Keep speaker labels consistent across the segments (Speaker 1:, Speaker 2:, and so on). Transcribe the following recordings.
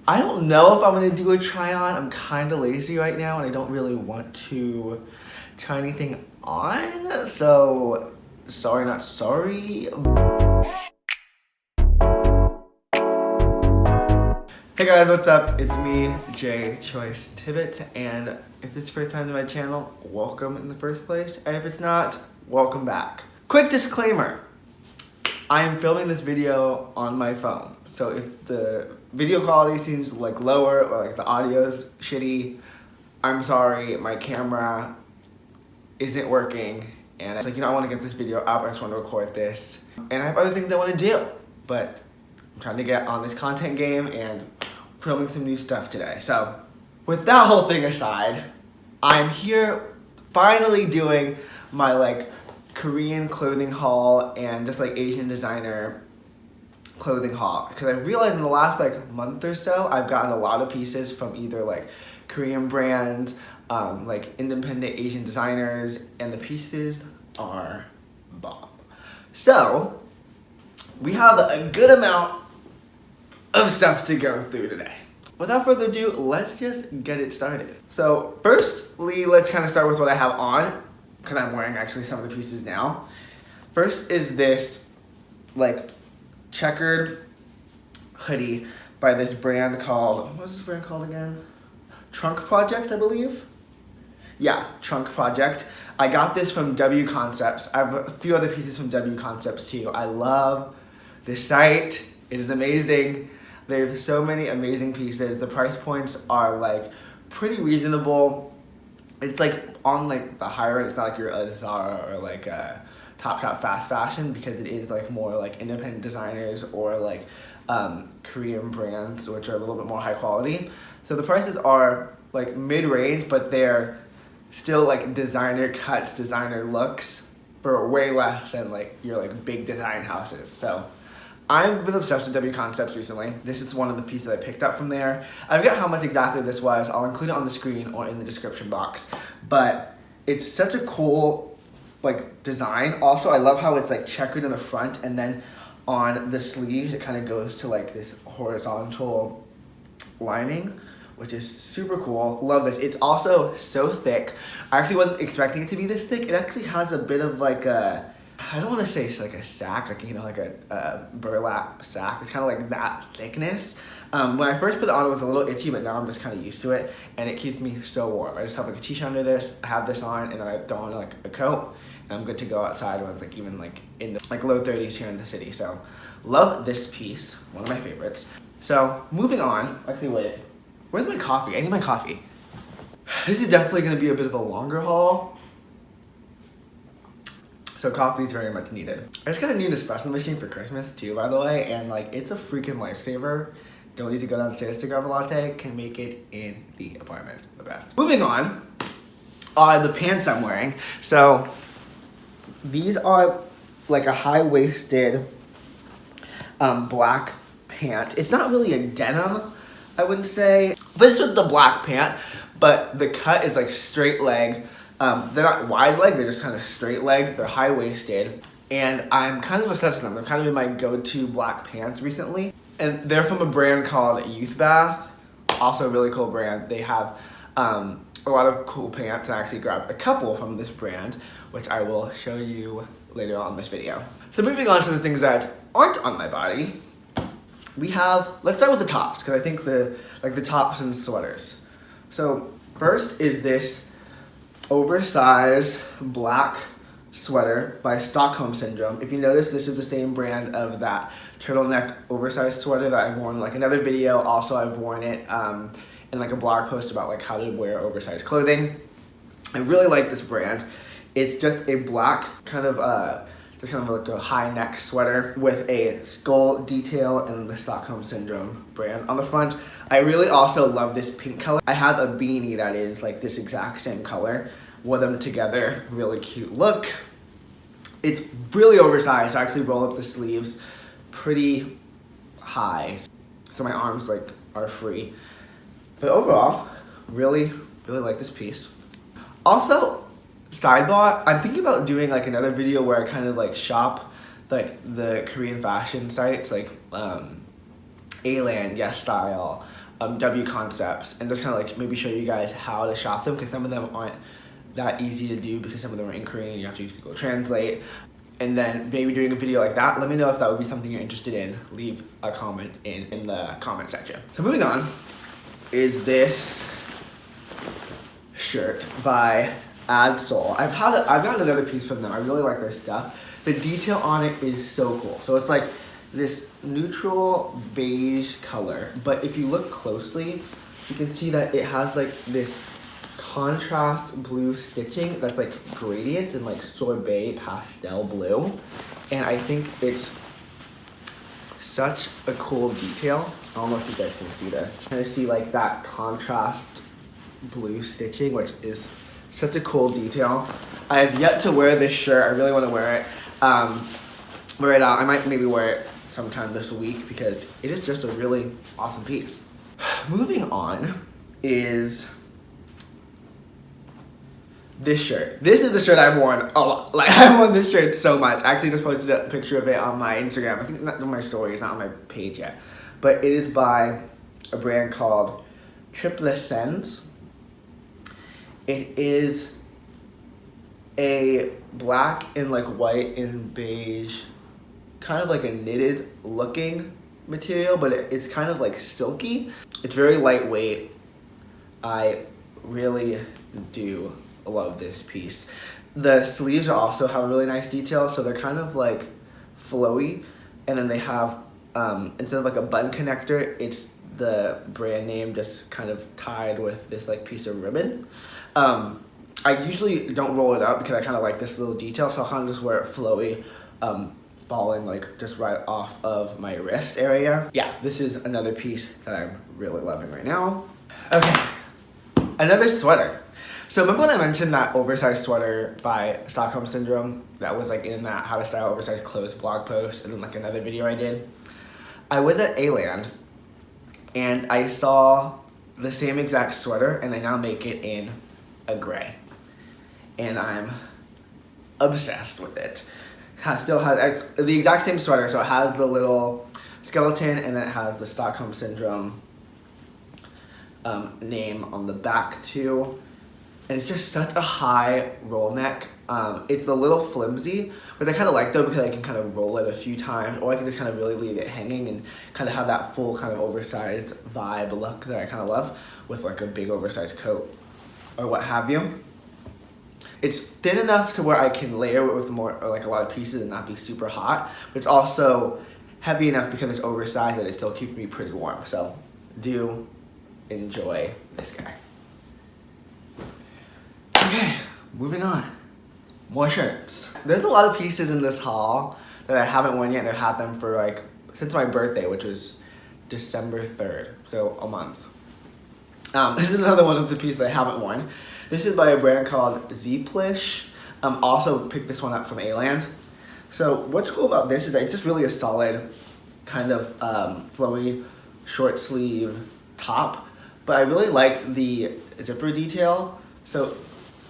Speaker 1: I don't know if I'm gonna do a try on. I'm kind of lazy right now and I don't really want to try anything on. So, sorry, not sorry. Hey guys, what's up? It's me, Choyce Tibbitts, and if this is your first time to my channel, welcome in the first place, and if it's not, welcome back. Quick disclaimer, I am filming this video on my phone, so if the video quality seems like lower or like the audio's shitty, I'm sorry, my camera isn't working, and it's like, I want to get this video up, I just want to record this, and I have other things I want to do, but I'm trying to get on this content game and filming some new stuff today. So with that whole thing aside, I'm here finally doing my Korean clothing haul and just Asian designer clothing haul, because I realized in the last month or so I've gotten a lot of pieces from either Korean brands, independent Asian designers, and the pieces are bomb. So we have a good amount of stuff to go through today. Without further ado, let's just get it started. So firstly, let's kind of start with what I have on, because I'm wearing actually some of the pieces now. First is this checkered hoodie by this brand called, what's this brand called again? Trunk Project, I believe. Yeah, Trunk Project. I got this from W Concepts. I have a few other pieces from W Concepts too. I love this site. It is amazing. They have so many amazing pieces. The price points are pretty reasonable. It's on the higher end. It's not your Zara or Topshop fast fashion, because it is more independent designers or Korean brands, which are a little bit more high quality. So the prices are mid-range, but they're still designer cuts, designer looks for way less than your big design houses. So I've been obsessed with W Concepts recently. This is one of the pieces I picked up from there. I forget how much exactly this was. I'll include it on the screen or in the description box. But it's such a cool design. Also, I love how it's checkered in the front, and then on the sleeves it kind of goes to this horizontal lining, which is super cool. Love this. It's also so thick. I actually wasn't expecting it to be this thick. It actually has a bit of I don't want to say it's a sack, a burlap sack. It's kind of that thickness. When I first put it on, it was a little itchy, but now I'm just kind of used to it, and it keeps me so warm. I just have a t-shirt under this, I have this on, and then I throw on a coat, and I'm good to go outside when it's even in the low 30s here in the city. So love this piece, one of my favorites. So moving on, actually wait, where's my coffee? I need my coffee. This is definitely going to be a bit of a longer haul, so coffee is very much needed. I just got a new espresso machine for Christmas too, by the way, and it's a freaking lifesaver. Don't need to go downstairs to grab a latte, can make it in the apartment, the best. Moving on are the pants I'm wearing. So these are a high-waisted black pant. It's not really a denim, I wouldn't say, but it's with the black pant, but the cut is straight leg. They're not wide leg, they're just kind of straight leg. They're high waisted, and I'm kind of obsessed with them. They're kind of been my go-to black pants recently, and they're from a brand called Youth Bath. Also a really cool brand. They have a lot of cool pants. I actually grabbed a couple from this brand, which I will show you later on in this video. So moving on to the things that aren't on my body, we have, let's start with the tops, because I think the tops and sweaters. So first is this oversized black sweater by Stockholm Syndrome. If you notice, this is the same brand of that turtleneck oversized sweater that I've worn in another video. Also, I've worn it in a blog post about how to wear oversized clothing. I really like this brand. It's just a black kind of a high neck sweater with a skull detail and the Stockholm Syndrome brand on the front. I really also love this pink color. I have a beanie that is this exact same color. Wore them together, really cute look. It's really oversized, so I actually roll up the sleeves pretty high, so my arms are free. But overall, really like this piece. Also, sidebar, I'm thinking about doing another video where I kind of shop the Korean fashion sites, Aland, Yes Style, W Concepts, and just kind of like maybe show you guys how to shop them, because some of them aren't that easy to do because some of them are in Korean, you have to use Google Translate. And then maybe doing a video like that. Let me know if that would be something you're interested in. Leave a comment in the comment section. So moving on is this shirt by Absol. I've got another piece from them. I really like their stuff. The detail on it is so cool. So it's like this neutral beige color, but if you look closely, you can see that it has like this contrast blue stitching that's like gradient and like sorbet pastel blue, and I think it's such a cool detail. I don't know if you guys can see this. I see like that contrast blue stitching, which is such a cool detail. I have yet to wear this shirt. I really want to wear it. Wear it out. I might maybe wear it sometime this week because it is just a really awesome piece. Moving on is this shirt. This is the shirt I've worn a lot. Like, I've worn this shirt so much. I actually just posted a picture of it on my Instagram. I think not on my story. It's not on my page yet. But it is by a brand called Tibbitts. It is a black and like white and beige, kind of like a knitted looking material, but it's kind of like silky. It's very lightweight. I really do love this piece. The sleeves also have a really nice detail, so they're kind of like flowy, and then they have instead of like a button connector, it's the brand name just kind of tied with this like piece of ribbon. I usually don't roll it up because I kind of like this little detail, so I'll kind of just wear it flowy, falling like just right off of my wrist area. Yeah, this is another piece that I'm really loving right now. Okay, another sweater. So remember when I mentioned that oversized sweater by Stockholm Syndrome that was like in that how to style oversized clothes blog post, and then like another video I did? I was at A-Land and I saw the same exact sweater, and they now make it in a gray, and I'm obsessed with it. Still has the exact same sweater, so it has the little skeleton, and then it has the Stockholm Syndrome name on the back too. And it's just such a high roll neck. It's a little flimsy, which I kind of like though, because I can kind of roll it a few times, or I can just kind of really leave it hanging and kind of have that full kind of oversized vibe look that I kind of love with like a big oversized coat or what have you. It's thin enough to where I can layer it with more, or like a lot of pieces and not be super hot, but it's also heavy enough because it's oversized that it still keeps me pretty warm. So do enjoy this guy. Okay, moving on. More shirts. There's a lot of pieces in this haul that I haven't worn yet, and I've had them for like, since my birthday, which was December 3rd, so a month. This is another one of the pieces that I haven't worn. This is by a brand called Zplish. Also picked this one up from A-Land. So what's cool about this is that it's just really a solid kind of flowy short sleeve top, but I really liked the zipper detail. So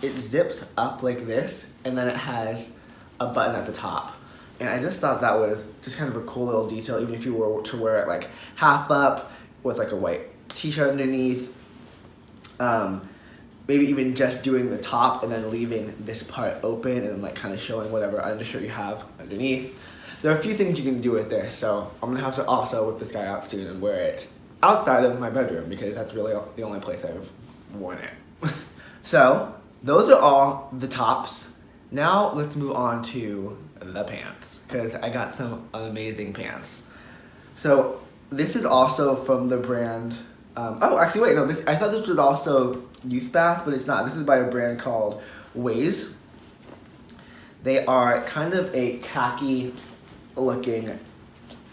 Speaker 1: it zips up like this, and then it has a button at the top. And I just thought that was just kind of a cool little detail, even if you were to wear it like half up with like a white t-shirt underneath. Maybe even just doing the top and then leaving this part open and then like kind of showing whatever undershirt you have underneath. There are a few things you can do with this, so I'm gonna have to also whip this guy out soon and wear it outside of my bedroom because that's really the only place I've worn it. So those are all the tops. Now let's move on to the pants, because I got some amazing pants. So this is also from the brand, oh actually wait, no, I thought this was also Youth Bath, but it's not. This is by a brand called Waze. They are kind of a khaki looking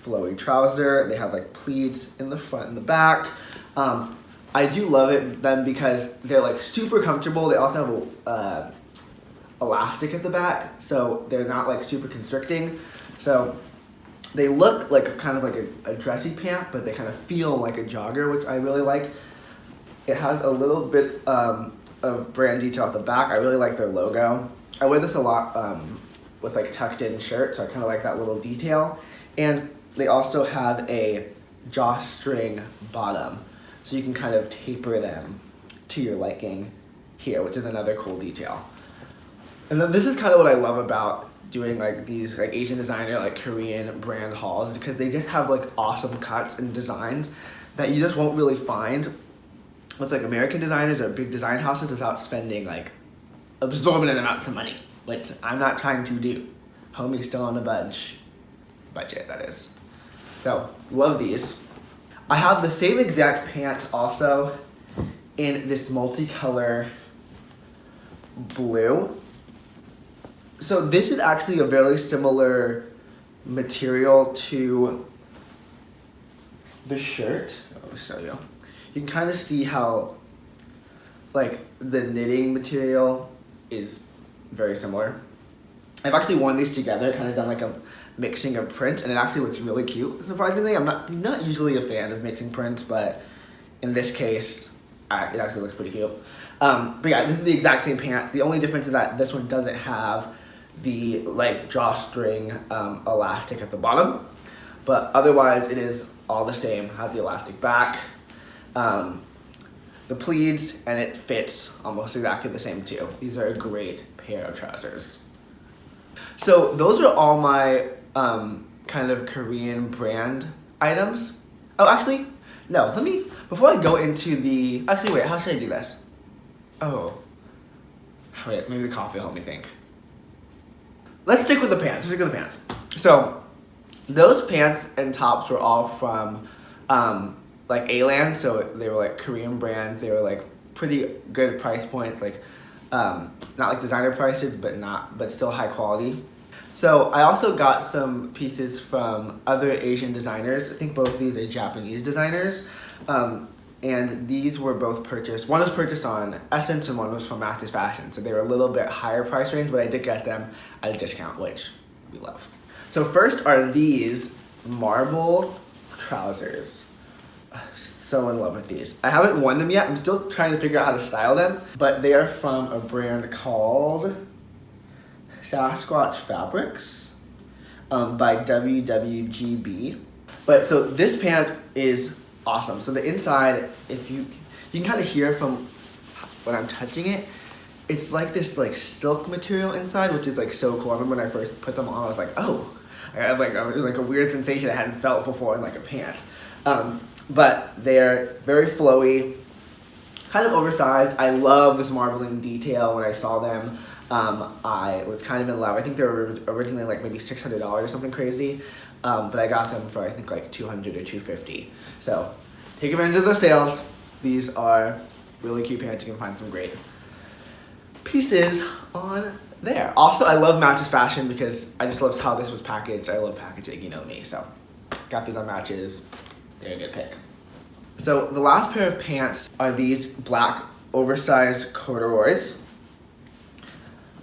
Speaker 1: flowy trouser. They have like pleats in the front and the back. I do love them because they're like super comfortable. They also have elastic at the back, so they're not like super constricting. So they look like kind of like a dressy pant, but they kind of feel like a jogger, which I really like. It has a little bit of brand detail at the back. I really like their logo. I wear this a lot with like tucked in shirts, so I kind of like that little detail. And they also have a drawstring bottom. so you can kind of taper them to your liking here, which is another cool detail. And then this is kind of what I love about doing like these like Asian designer, like Korean brand hauls, because they just have like awesome cuts and designs that you just won't really find with like American designers or big design houses without spending like absorbent amounts of money, which I'm not trying to do. Homie's still on a budget, that is. So, love these. I have the same exact pant also in this multicolor blue. So this is actually a very similar material to the shirt. I'll show you. You can kind of see how like the knitting material is very similar. I've actually worn these together, kind of done like a mixing of prints, and it actually looks really cute. Surprisingly, I'm not usually a fan of mixing prints, but in this case, it actually looks pretty cute. But yeah, this is the exact same pant. The only difference is that this one doesn't have the like drawstring elastic at the bottom, but otherwise it is all the same. Has the elastic back, the pleats, and it fits almost exactly the same too. These are a great pair of trousers. So those are all my kind of Korean brand items. Oh, actually, no, before I go into wait, how should I do this? Oh, wait, maybe the coffee will help me think. Let's stick with the pants. So, those pants and tops were all from like A-Land, so they were like Korean brands. They were like pretty good price points, like not like designer prices, but still high quality. So I also got some pieces from other Asian designers. I think both of these are Japanese designers. And these were both purchased. One was purchased on Essence and one was from Masters Fashion. So they were a little bit higher price range, but I did get them at a discount, which we love. So first are these marble trousers. So in love with these. I haven't worn them yet. I'm still trying to figure out how to style them, but they are from a brand called Sasquatch Fabrics by WWGB. But so this pant is awesome. So the inside, if you can kind of hear from when I'm touching it, it's like this like silk material inside, which is like so cool. I remember when I first put them on, I was like, oh, it was like a weird sensation I hadn't felt before in like a pant. But they're very flowy, kind of oversized. I love this marbling detail. When I saw them, I was kind of in love. I think they were originally like maybe $600 or something crazy. But I got them for I think like $200 or $250. So take advantage of the sales. These are really cute pants. You can find some great pieces on there. Also, I love Matches Fashion because I just loved how this was packaged. I love packaging, you know me. So got these on Matches. They're a good pick. So the last pair of pants are these black oversized corduroys.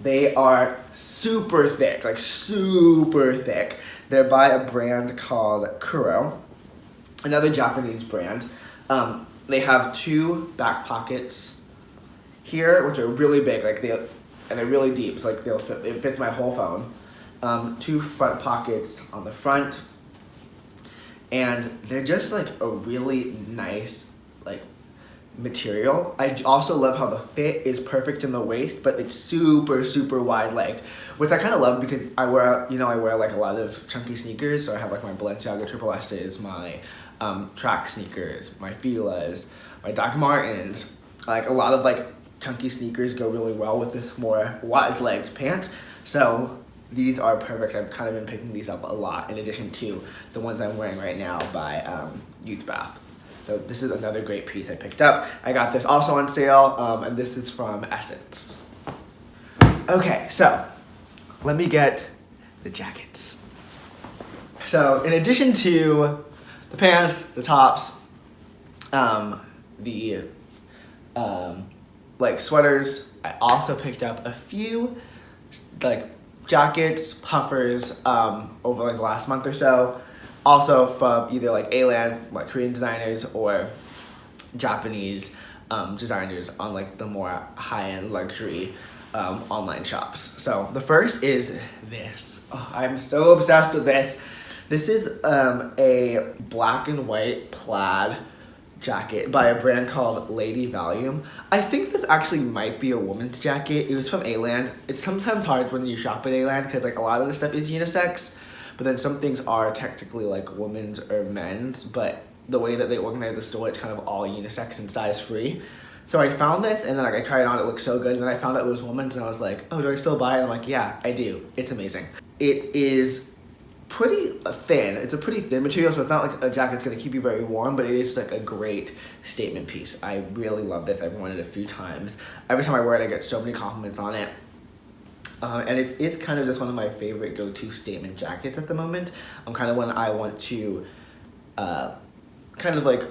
Speaker 1: They are super thick, like super thick. They're by a brand called Kuro, another Japanese brand. They have two back pockets here, which are really big, and they're really deep, so like it fits my whole phone. Two front pockets on the front, and they're just like a really nice like material. I also love how the fit is perfect in the waist, but it's super, super wide legged, which I kind of love because I wear like a lot of chunky sneakers. So I have like my Balenciaga Triple S's, my track sneakers, my Fila's, my Doc Martens. Like a lot of like chunky sneakers go really well with this more wide legged pant. So these are perfect. I've kind of been picking these up a lot in addition to the ones I'm wearing right now by Youth Bath. So this is another great piece I picked up. I got this also on sale, and this is from Essence. Okay, so let me get the jackets. So in addition to the pants, the tops, the like sweaters, I also picked up a few like jackets, puffers over like the last month or so. Also from either like A-Land, like Korean designers, or Japanese designers on like the more high-end luxury online shops. So the first is this. Oh, I'm so obsessed with this. This is a black and white plaid jacket by a brand called Lady Valium. I think this actually might be a woman's jacket. It was from A-Land. It's sometimes hard when you shop at A-Land because like a lot of the stuff is unisex, but then some things are technically like women's or men's, but the way that they organize the store, it's kind of all unisex and size free. So I found this and then like I tried it on, it looked so good, and then I found out it was women's and I was like, oh, do I still buy it? And I'm like, yeah, I do. It's amazing. It is pretty thin. It's a pretty thin material, so it's not like a jacket that's gonna keep you very warm, but it is like a great statement piece. I really love this. I've worn it a few times. Every time I wear it, I get so many compliments on it. And it is kind of just one of my favorite go-to statement jackets at the moment. Kind of when I want to kind of like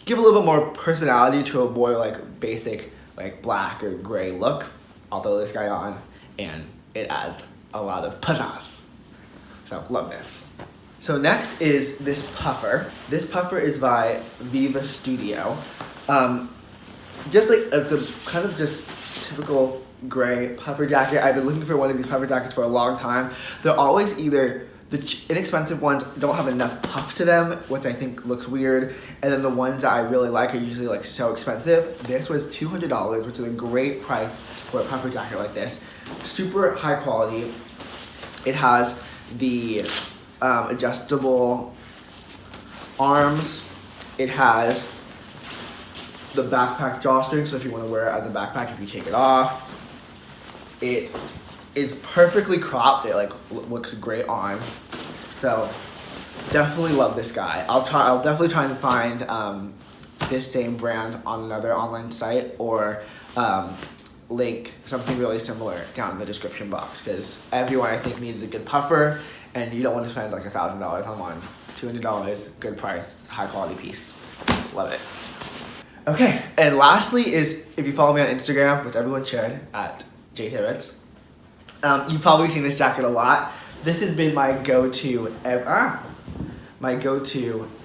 Speaker 1: give a little bit more personality to a more like basic like black or gray look. I'll throw this guy on and it adds a lot of pizzazz. So, love this. So next is this puffer. This puffer is by Viva Studio. Just like, it's a kind of just typical gray puffer jacket. I've been looking for one of these puffer jackets for a long time. They're always either, the inexpensive ones don't have enough puff to them, which I think looks weird, and then the ones that I really like are usually like so expensive. This was $200, which is a great price for a puffer jacket like this. Super high quality. It has the adjustable arms. It has the backpack drawstring, so if you want to wear it as a backpack, if you take it off. It is perfectly cropped. It like looks great on. So definitely love this guy. I'll definitely try and find this same brand on another online site, or link something really similar down in the description box, because everyone I think needs a good puffer, and you don't want to spend like $1,000 on one. $200, good price, high quality piece. Love it. Okay, and lastly is, if you follow me on Instagram, which everyone should, at Tibbitts, you've probably seen this jacket a lot. This has been my go-to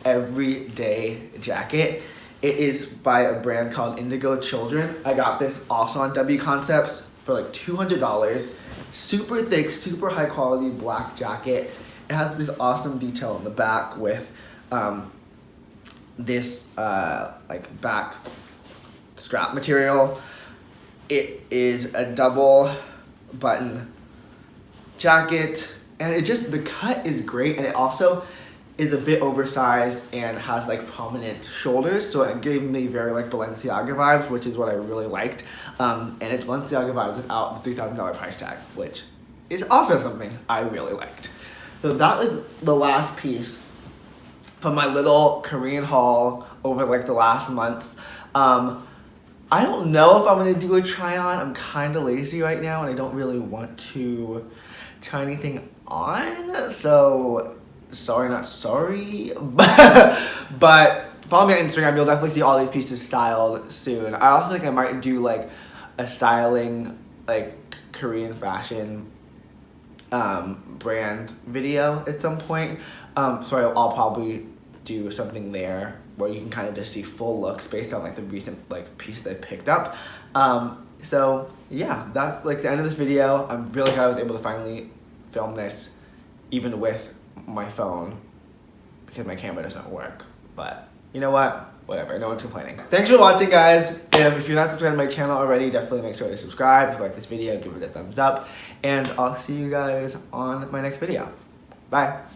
Speaker 1: everyday jacket. It is by a brand called Indigo Children. I got this also on W Concepts for like $200. Super thick, super high quality black jacket. It has this awesome detail in the back with this like back strap material. It is a double button jacket, and it just, the cut is great, and it also is a bit oversized and has like prominent shoulders, so it gave me very like Balenciaga vibes, which is what I really liked. And it's Balenciaga vibes without the $3,000 price tag, which is also something I really liked. So that was the last piece from my little Korean haul over like the last months. I don't know if I'm gonna do a try on. I'm kind of lazy right now and I don't really want to try anything on, so sorry, not sorry, but follow me on Instagram. You'll definitely see all these pieces styled soon. I also think I might do like a styling, like Korean fashion brand video at some point. So I'll probably do something there where you can kind of just see full looks based on like the recent like piece I picked up. So yeah, that's like the end of this video. I'm really glad I was able to finally film this, even with my phone, because my camera doesn't work. But you know what? Whatever, no one's complaining. Thanks for watching, guys. If you're not subscribed to my channel already, definitely make sure to subscribe. If you like this video, give it a thumbs up. And I'll see you guys on my next video. Bye.